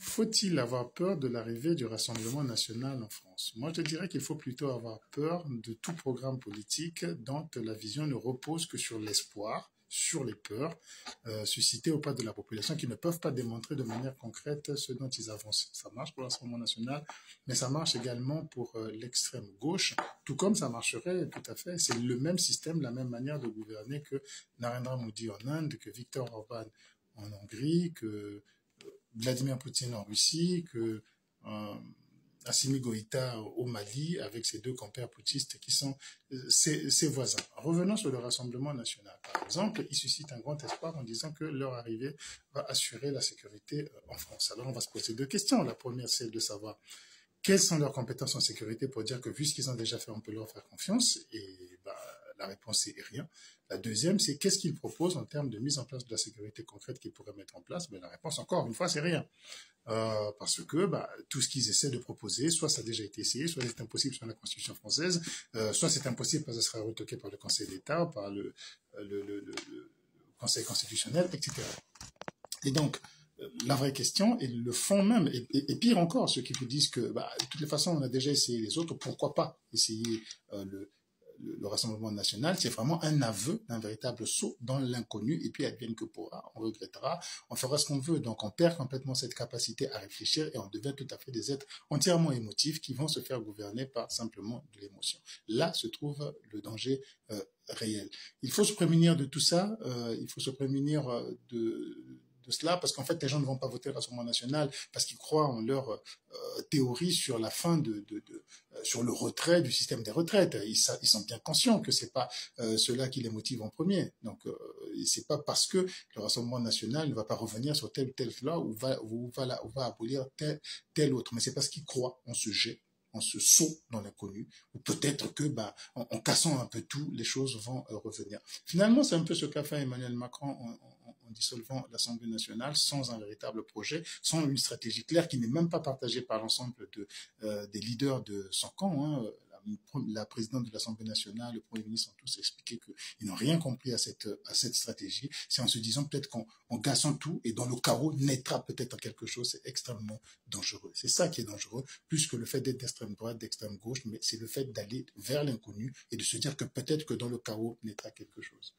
Faut-il avoir peur de l'arrivée du Rassemblement national en France? Moi, je dirais qu'il faut plutôt avoir peur de tout programme politique dont la vision ne repose que sur l'espoir, sur les peurs suscitées auprès de la population qui ne peuvent pas démontrer de manière concrète ce dont ils avancent. Ça marche pour le Rassemblement national, mais ça marche également pour l'extrême gauche, tout comme ça marcherait tout à fait. C'est le même système, la même manière de gouverner que Narendra Modi en Inde, que Viktor Orban en Hongrie, que Vladimir Poutine en Russie, que euh, Assimi Goïta au Mali, avec ses deux compères poutistes qui sont ses voisins. Revenons sur le Rassemblement national. Par exemple, ils suscitent un grand espoir en disant que leur arrivée va assurer la sécurité en France. Alors on va se poser deux questions. La première, c'est de savoir quelles sont leurs compétences en sécurité pour dire que vu ce qu'ils ont déjà fait, on peut leur faire confiance. Et bah, la réponse est rien. La deuxième, c'est qu'est-ce qu'ils proposent en termes de mise en place de la sécurité concrète qu'ils pourraient mettre en place. Mais la réponse, encore une fois, c'est rien. Parce que bah, tout ce qu'ils essaient de proposer, soit ça a déjà été essayé, soit c'est impossible sur la Constitution française, soit c'est impossible parce que ça sera retoqué par le Conseil d'État, par le Conseil constitutionnel, etc. Et donc, la vraie question et le fond même, et pire encore, ceux qui vous disent que bah, de toutes les façons, on a déjà essayé les autres, pourquoi pas essayer le Rassemblement national, c'est vraiment un aveu d'un véritable saut dans l'inconnu, et puis advienne que pourra, on regrettera, on fera ce qu'on veut. Donc on perd complètement cette capacité à réfléchir et on devient tout à fait des êtres entièrement émotifs qui vont se faire gouverner par simplement de l'émotion. Là se trouve le danger réel. Il faut se prémunir de tout ça, il faut se prémunir de cela, parce qu'en fait, les gens ne vont pas voter le Rassemblement national parce qu'ils croient en leur théorie sur la fin sur le retrait du système des retraites. Ils sont bien conscients que c'est pas cela qui les motive en premier. Donc, c'est pas parce que le Rassemblement national ne va pas revenir sur tel ou tel loi ou va abolir tel autre, mais c'est parce qu'ils croient en ce jet, en ce saut dans l'inconnu, ou peut-être que, bah, en cassant un peu tout, les choses vont revenir. Finalement, c'est un peu ce qu'a fait Emmanuel Macron en dissolvant l'Assemblée nationale sans un véritable projet, sans une stratégie claire qui n'est même pas partagée par l'ensemble des leaders de son camp. Hein. La présidente de l'Assemblée nationale, le Premier ministre ont tous expliqué qu'ils n'ont rien compris à cette stratégie. C'est en se disant peut-être qu'en gassant tout et dans le chaos naîtra peut-être quelque chose. C'est extrêmement dangereux. C'est ça qui est dangereux, plus que le fait d'être d'extrême droite, d'extrême gauche, mais c'est le fait d'aller vers l'inconnu et de se dire que peut-être que dans le chaos naîtra quelque chose.